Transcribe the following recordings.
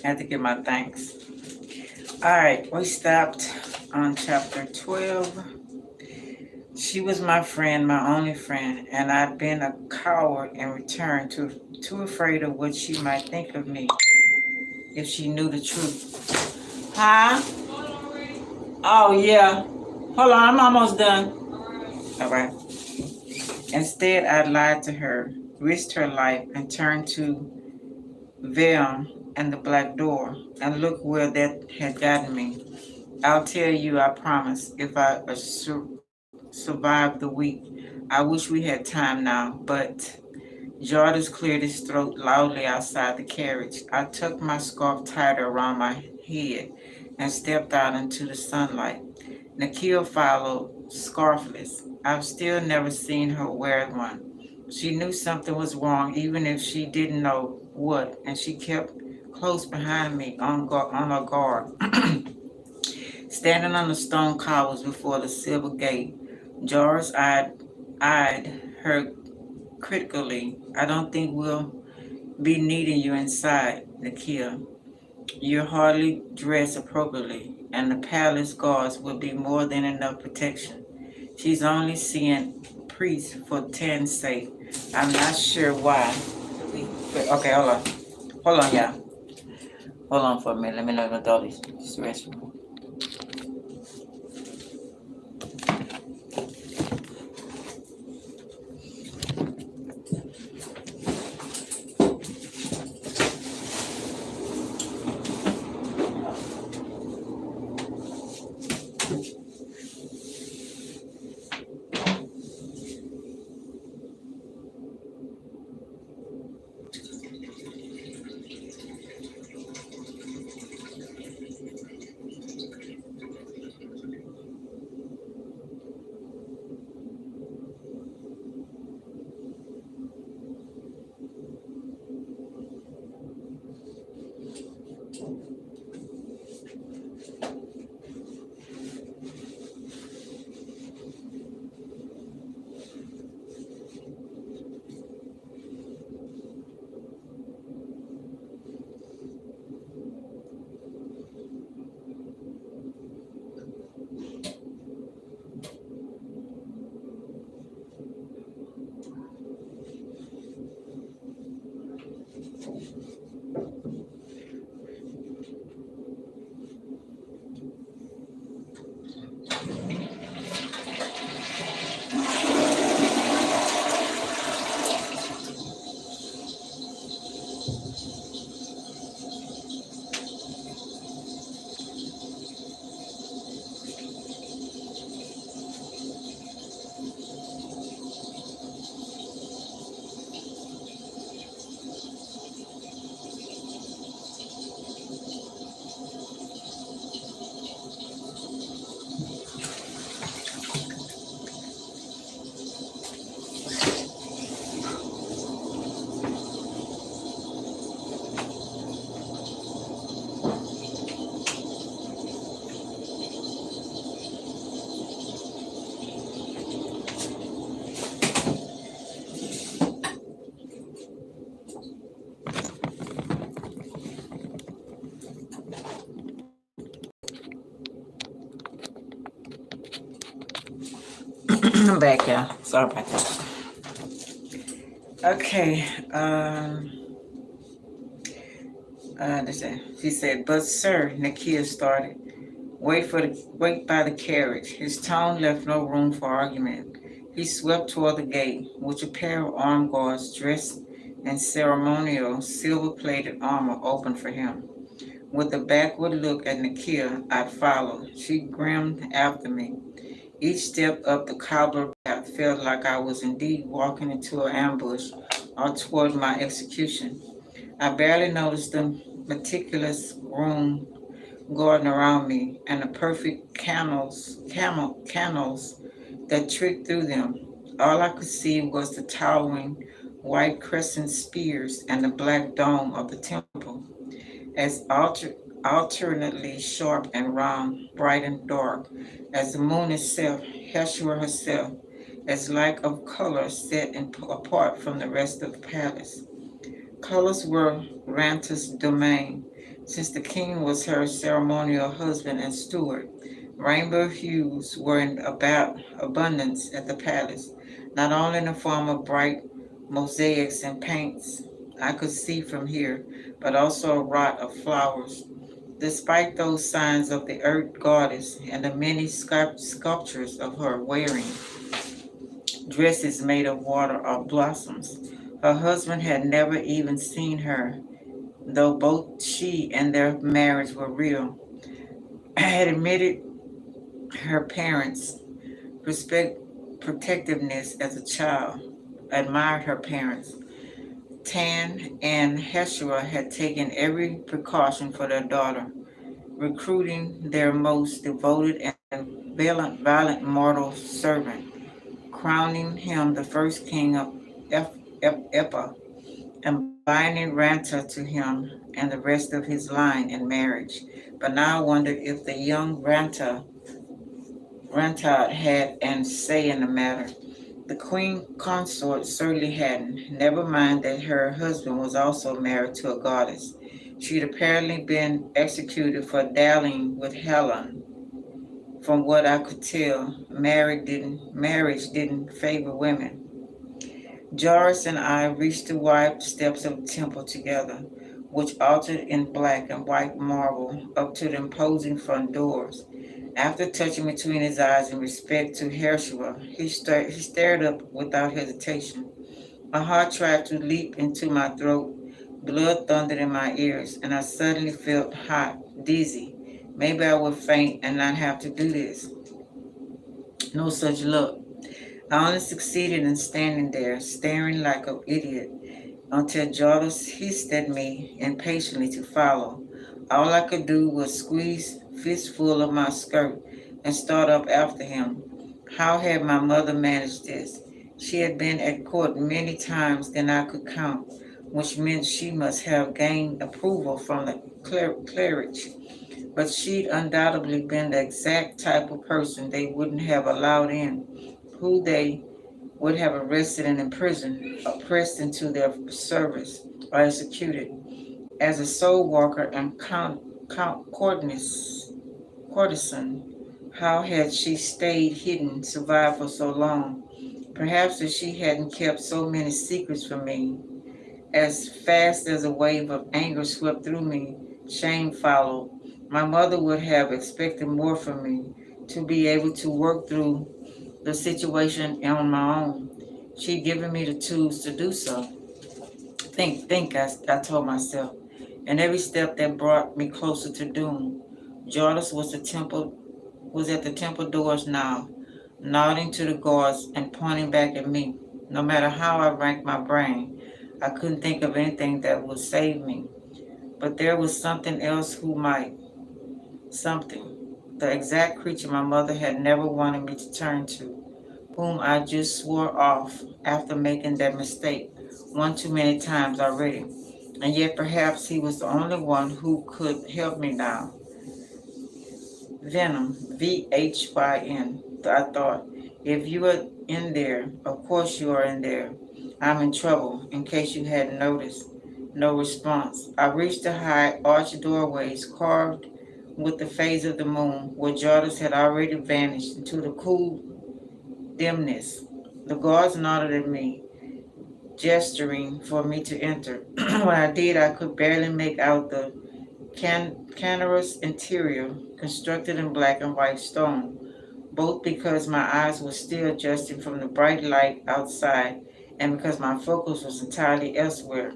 I had to give my thanks. All right, we stopped on chapter 12. She was my friend, my only friend, and I'd been a coward in return, too afraid of what she might think of me if she knew the truth. Huh? Oh, yeah. Hold on, I'm almost done. All right. Instead, I lied to her, risked her life, and turned to Veum and the black door, and look where that had gotten me. I'll tell you, I promise, if I survive the week. I wish we had time now, but Jardis cleared his throat loudly outside the carriage. I tucked my scarf tighter around my head and stepped out into the sunlight. Nakia followed, scarfless. I've still never seen her wear one. She knew something was wrong, even if she didn't know what, and she kept close behind me on her guard. Standing on the stone cobbles before the silver gate, Joris eyed her critically. I don't think we'll be needing you inside, Nakia. You're hardly dressed appropriately, and the palace guards will be more than enough protection. She's only seeing priests for 10's sake. I'm not sure why. Okay, hold on. Hold on, y'all. Hold on for a minute. Let me know if this restroom. I'm back, y'all. Sorry about that. Okay. She said, "But sir," Nakia started. Wait by the carriage." His tone left no room for argument. He swept toward the gate, which a pair of armed guards dressed in ceremonial silver-plated armor opened for him. With a backward look at Nakia, I followed. She grinned after me. Each step up the cobbler path felt like I was indeed walking into an ambush or toward my execution. I barely noticed the meticulous room garden around me and the perfect canals that tricked through them. All I could see was the towering white crescent spears and the black dome of the temple, as alternately sharp and round, bright and dark, as the moon itself, Heshua herself, as light of color set apart from the rest of the palace. Colors were Ranta's domain, since the king was her ceremonial husband and steward. Rainbow hues were in about abundance at the palace, not only in the form of bright mosaics and paints I could see from here, but also a wrought of flowers. Despite those signs of the earth goddess and the many sculptures of her wearing dresses made of water or blossoms, her husband had never even seen her, though both she and their marriage were real. I had admitted her parents' respect protectiveness as a child, admired her parents. Tan and Heshua had taken every precaution for their daughter, recruiting their most devoted and violent mortal servant, crowning him the first king of Epa, and binding Ranta to him and the rest of his line in marriage. But now I wondered if the young Rantad had an say in the matter. The queen consort certainly hadn't, never mind that her husband was also married to a goddess. She'd apparently been executed for dallying with Helen. From what I could tell, marriage didn't favor women. Joris and I reached the wide steps of the temple together, which altered in black and white marble up to the imposing front doors. After touching between his eyes in respect to Hershua, he stared up without hesitation. My heart tried to leap into my throat, blood thundered in my ears, and I suddenly felt hot, dizzy. Maybe I would faint and not have to do this. No such luck. I only succeeded in standing there, staring like an idiot, until Jarvis hissed at me impatiently to follow. All I could do was squeeze fistful of my skirt and start up after him. How had my mother managed this? She had been at court many times than I could count, which meant she must have gained approval from the clergy. But she'd undoubtedly been the exact type of person they wouldn't have allowed in, who they would have arrested and imprisoned, oppressed into their service, or executed. As a soul walker and courtesan, how had she stayed hidden, survived for so long? Perhaps if she hadn't kept so many secrets from me. As fast as a wave of anger swept through me, shame followed. My mother would have expected more from me, to be able to work through the situation on my own. She'd given me the tools to do so. I told myself. And every step that brought me closer to doom. Jordis was at the temple doors now, nodding to the guards and pointing back at me. No matter how I ranked my brain, I couldn't think of anything that would save me. But there was something else who might. Something. The exact creature my mother had never wanted me to turn to, whom I just swore off after making that mistake one too many times already. And yet perhaps he was the only one who could help me now. Venom, Vhyn. I thought, if you are in there, of course you are in there. I'm in trouble, in case you hadn't noticed. No response. I reached the high arched doorways carved with the phase of the moon, where Jarvis had already vanished into the cool dimness. The guards nodded at me, gesturing for me to enter. When I did, I could barely make out the canorous interior, constructed in black and white stone, both because my eyes were still adjusting from the bright light outside and because my focus was entirely elsewhere.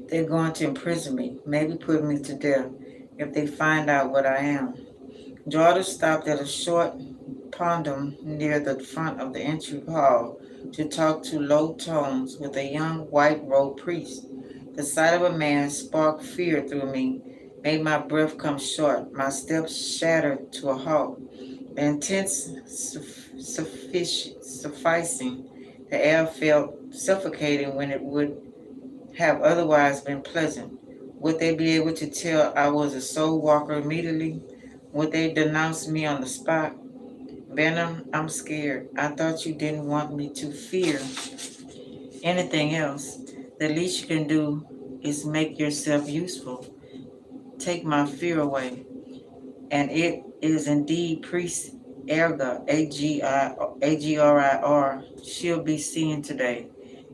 They're going to imprison me, maybe put me to death, if they find out what I am. Jordan stopped at a short podium near the front of the entry hall to talk to low tones with a young white-robed priest. The sight of a man sparked fear through me, made my breath come short, my steps shattered to a halt. The intense sufficing, the air felt suffocating when it would have otherwise been pleasant. Would they be able to tell I was a soul walker immediately? Would they denounce me on the spot? Venom, I'm scared. I thought you didn't want me to fear anything else. The least you can do is make yourself useful. take my fear away. And it is indeed priest Erga, Agrir. She'll be seen today.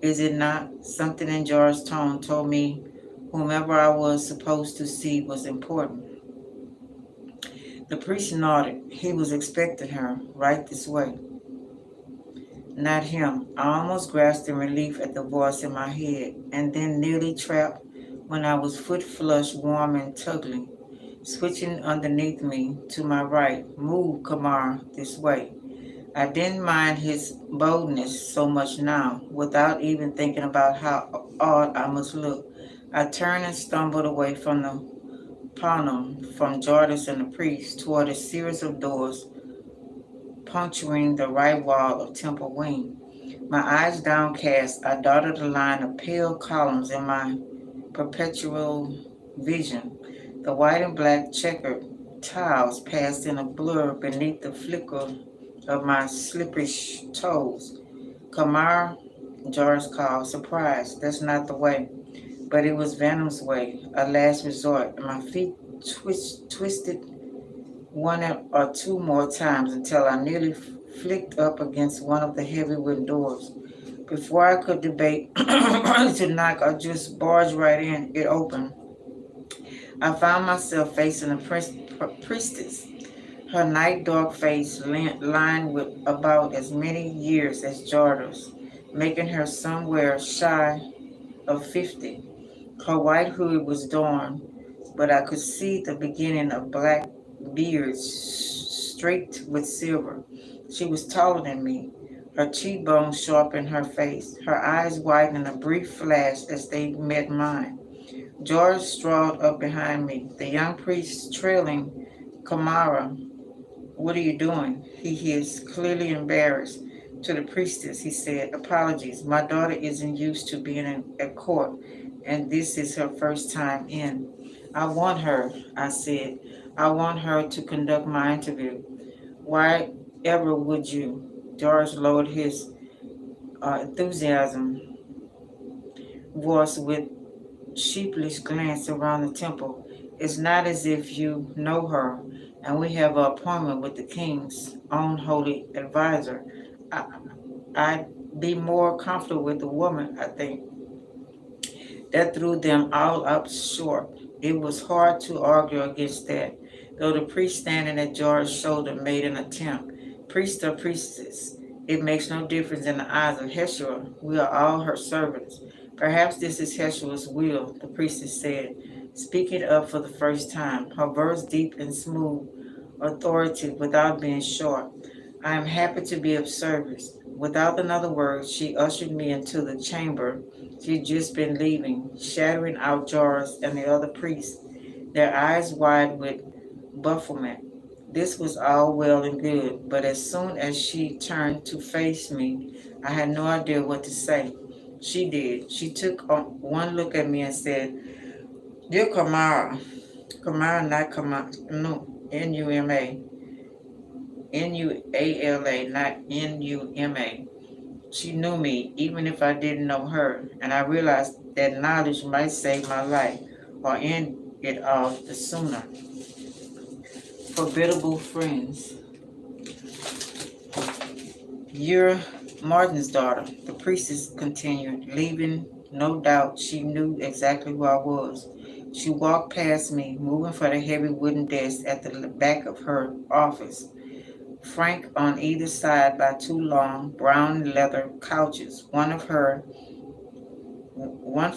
Is it not? Something in Jar's tone told me whomever I was supposed to see was important. The priest nodded. He was expecting her right this way. Not him. I almost grasped in relief at the voice in my head, and then nearly trapped when I was foot flush, warm and tugging, switching underneath me to my right. Move, Kamar, this way. I didn't mind his boldness so much now, without even thinking about how odd I must look. I turned and stumbled away from the panel, from Jardis and the priest, toward a series of doors puncturing the right wall of Temple Wing. My eyes downcast, I dotted a line of pale columns in my perpetual vision. The white and black checkered tiles passed in a blur beneath the flicker of my slippery toes. Kamar, Jar's called, surprised. That's not the way. But it was Venom's way, a last resort, and my feet twisted one or two more times until I nearly flicked up against one of the heavy wooden doors. Before I could debate to knock or just barge right in, it opened. I found myself facing a priestess, her night dark face lined with about as many years as Jarder's, making her somewhere shy of 50. Her white hood was dorn, but I could see the beginning of black beards streaked with silver. She was taller than me, her cheekbones sharp in her face, her eyes wide in a brief flash as they met mine. George strode up behind me, the young priest trailing. Kamara, what are you doing? He hissed, clearly embarrassed. To the priestess, he said, apologies, my daughter isn't used to being at court, and this is her first time in. I want her, I said. I want her to conduct my interview. Why ever would you? George lowered his enthusiasm voice with sheepish glance around the temple. It's not as if you know her, and we have an appointment with the king's own holy advisor. I, I'd be more comfortable with the woman, I think. That threw them all up short. It was hard to argue against that, though the priest standing at George's shoulder made an attempt. Priest or priestess, it makes no difference in the eyes of Heshua. We are all her servants. Perhaps this is Heshua's will, the priestess said, speaking up for the first time, her voice deep and smooth, authoritative without being short. I am happy to be of service. Without another word, she ushered me into the chamber she'd just been leaving, shattering out Jars and the other priests, their eyes wide with bafflement. This was all well and good, but as soon as she turned to face me, I had no idea what to say. She did. She took one look at me and said, Dear Kamara, Kamara, not Kamara, no, N-U-M-A, N-U-A-L-A, not N-U-M-A. She knew me, even if I didn't know her, and I realized that knowledge might save my life or end it all the sooner. Formidable friends. You're Martin's daughter, the priestess continued, leaving no doubt she knew exactly who I was. She walked past me, moving for the heavy wooden desk at the back of her office, flanked on either side by two long brown leather couches, one for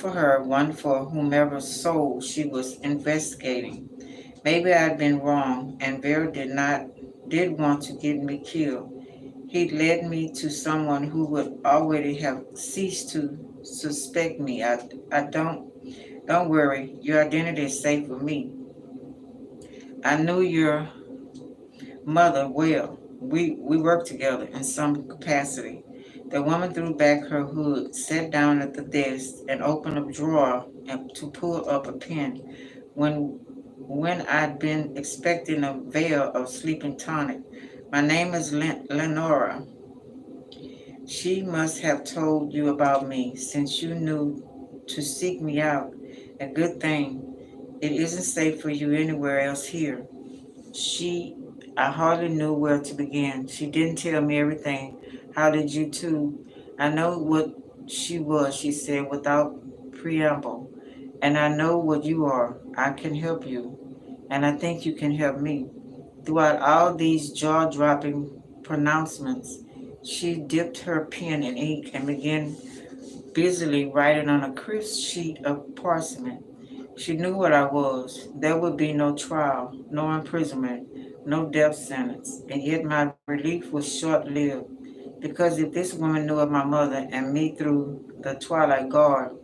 her, one for whomever soul she was investigating. Maybe I'd been wrong, and Vera did want to get me killed. He'd led me to someone who would already have ceased to suspect me. Don't worry, your identity is safe with me. I knew your mother well. We worked together in some capacity. The woman threw back her hood, sat down at the desk, and opened a drawer to pull up a pen. When I'd been expecting a veil of sleeping tonic. My name is Lenora. She must have told you about me, since you knew to seek me out. A good thing. It isn't safe for you anywhere else here. She, I hardly knew where to begin. She didn't tell me everything. How did you two? I know what she was, she said without preamble. And I know what you are. I can help you. And I think you can help me. Throughout all these jaw dropping pronouncements, she dipped her pen in ink and began busily writing on a crisp sheet of parchment. She knew what I was. There would be no trial, no imprisonment, no death sentence. And yet my relief was short lived. Because if this woman knew of my mother and me through the Twilight Guard,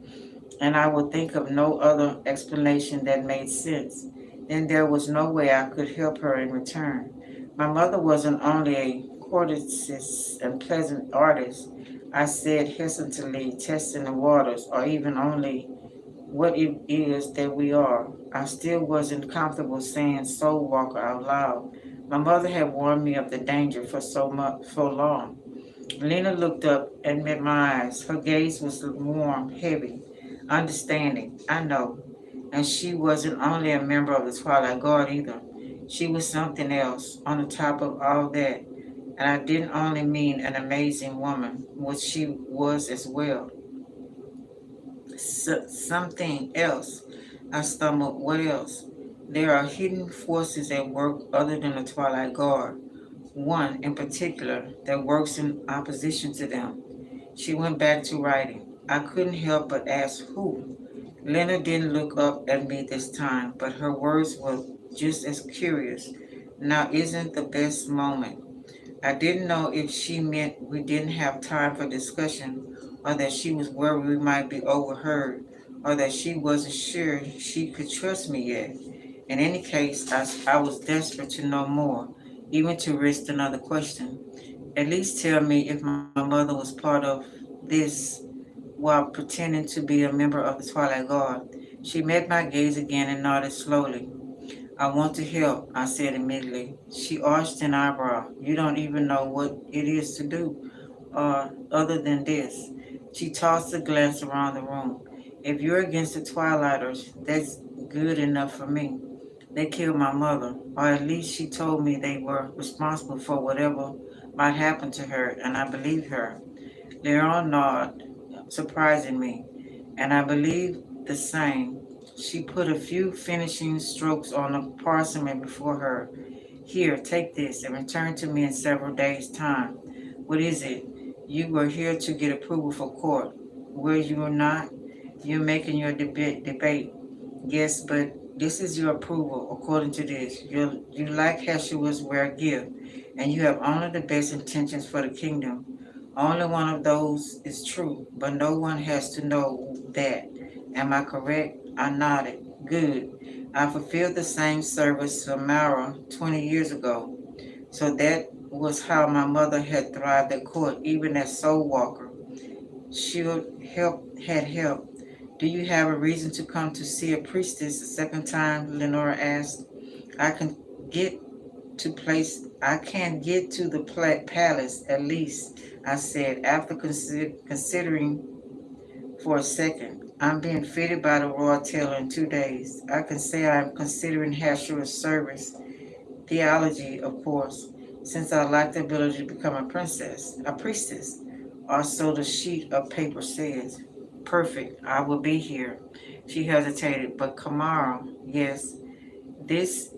and I would think of no other explanation that made sense, then there was no way I could help her in return. My mother wasn't only a courteous and pleasant artist, I said hesitantly, testing the waters, or even only what it is that we are. I still wasn't comfortable saying Soul Walker out loud. My mother had warned me of the danger for so long. Lena looked up and met my eyes. Her gaze was warm, heavy, understanding. I know. And she wasn't only a member of the Twilight Guard either. She was something else on the top of all that. And I didn't only mean an amazing woman, which she was as well. Something else. I stumbled. What else? There are hidden forces at work other than the Twilight Guard. One in particular that works in opposition to them. She went back to writing. I couldn't help but ask who. Lena didn't look up at me this time, but her words were just as curious. Now isn't the best moment. I didn't know if she meant we didn't have time for discussion, or that she was worried we might be overheard, or that she wasn't sure she could trust me yet. In any case, I was desperate to know more, even to risk another question. At least tell me if my mother was part of this while pretending to be a member of the Twilight Guard. She met my gaze again and nodded slowly. I want to help, I said immediately. She arched an eyebrow. You don't even know what it is to do, other than this. She tossed a glance around the room. If you're against the Twilighters, that's good enough for me. They killed my mother, or at least she told me they were responsible for whatever might happen to her, and I believed her. Leon nodded, surprising me, and I believed the same. She put a few finishing strokes on the parchment before her. Here, take this and return to me in several days' time. What is it? You were here to get approval for court. Were you not? You're making your debate. Yes, but this is your approval according to this. You like Heshua's rare gift, and you have only the best intentions for the kingdom. Only one of those is true, but no one has to know that. Am I correct? I nodded. Good. I fulfilled the same service to Mara 20 years ago. So that was how my mother had thrived at court, even as Soul Walker. She had help. Do you have a reason to come to see a priestess a second time? Lenora asked. I can get I can't get to the palace at least, I said, after considering for a second. I'm being fitted by the royal tailor in 2 days. I can say I'm considering Hashua's service, theology, of course, since I lack the ability to become a priestess, or so the sheet of paper says. Perfect, I will be here. She hesitated, but Kamara, yes, this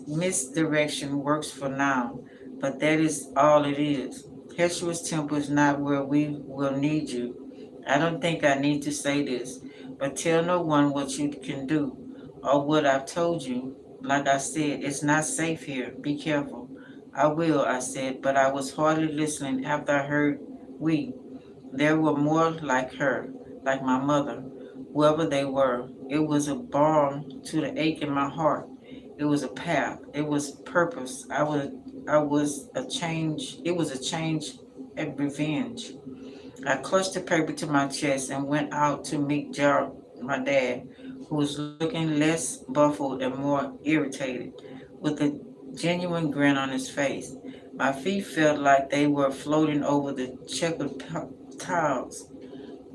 misdirection works for now, but that is all it is. Heshua's temple is not where we will need you. I don't think I need to say this, but tell no one what you can do or what I've told you. Like I said, it's not safe here. Be careful. I will, I said, but I was hardly listening after I heard we. There were more like her, like my mother, whoever they were. It was a balm to the ache in my heart. It was a path. It was purpose. I was a change. It was a change and revenge. I clutched the paper to my chest and went out to meet Gerald, my dad, who was looking less baffled and more irritated, with a genuine grin on his face. My feet felt like they were floating over the checkered tiles.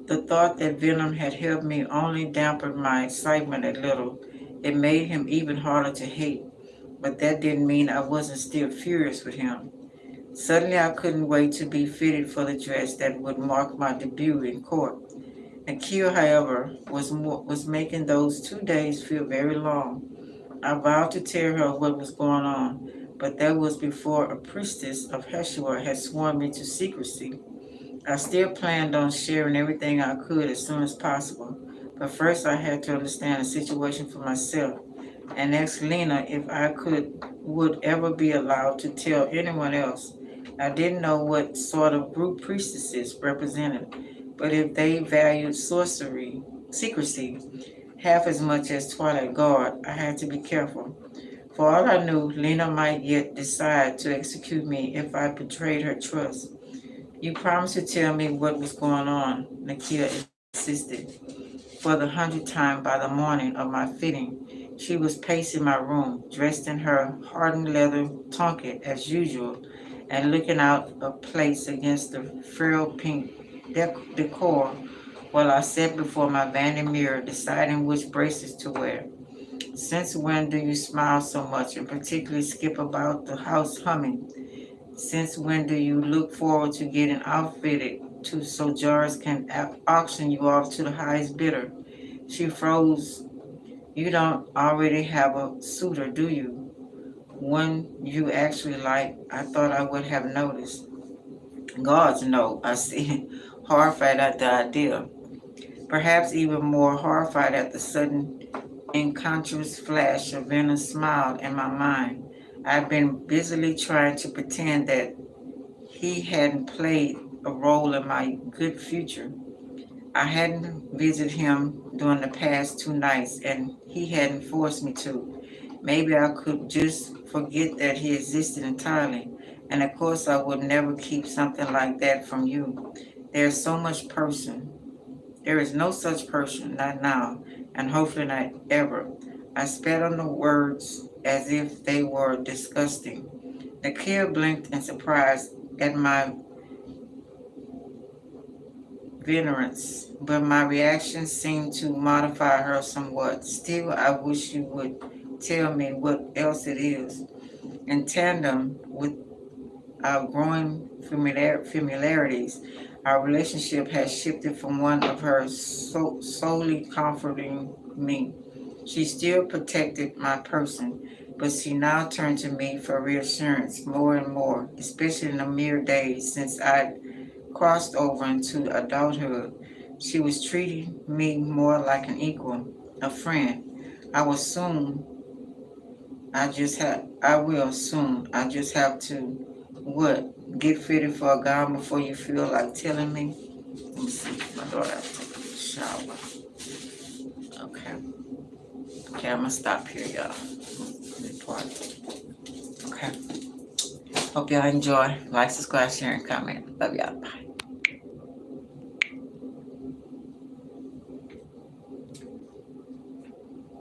The thought that Venom had helped me only dampened my excitement a little. It made him even harder to hate, but that didn't mean I wasn't still furious with him. Suddenly I couldn't wait to be fitted for the dress that would mark my debut in court. Nakia, however, was making those 2 days feel very long. I vowed to tell her what was going on, but that was before a priestess of Heshua had sworn me to secrecy. I still planned on sharing everything I could as soon as possible, but first I had to understand the situation for myself and ask Lena if I would ever be allowed to tell anyone else. I didn't know what sort of group priestesses represented, but if they valued secrecy, half as much as Twilight Guard, I had to be careful. For all I knew, Lena might yet decide to execute me if I betrayed her trust. You promised to tell me what was going on, Nakia insisted. For the 100th time by the morning of my fitting, she was pacing my room, dressed in her hardened leather tunic as usual, and looking out of place against the frail pink decor while I sat before my vanity mirror deciding which bracelets to wear. Since when do you smile so much and particularly skip about the house humming? Since when do you look forward to getting outfitted so jars can auction you off to the highest bidder? She froze. You don't already have a suitor, do you? One you actually like? I thought I would have noticed. Gods no, I said, horrified at the idea. Perhaps even more horrified at the sudden incongruous flash of Venus smile in my mind. I've been busily trying to pretend that he hadn't played a role in my good future. I hadn't visited him during the past 2 nights, and he hadn't forced me to. Maybe I could just forget that he existed entirely. And of course, I would never keep something like that from you. There's so much person. There is no such person, not now, and hopefully not ever. I spat on the words as if they were disgusting. Nakia blinked in surprise at my venerance, but my reaction seemed to modify her somewhat. Still, I wish you would tell me what else it is. In tandem with our growing familiarities, our relationship has shifted from one of her solely comforting me. She still protected my person, but she now turned to me for reassurance more and more, especially in the mere days since I crossed over into adulthood. She was treating me more like an equal, a friend. I will soon. I will soon. I just have to. What? Get fitted for a gown before you feel like telling me? Let me see. My daughter has to take a shower. Okay. Okay, I'm gonna stop here, y'all. Okay. Hope y'all enjoy. Like, subscribe, share, and comment. Love y'all. Bye.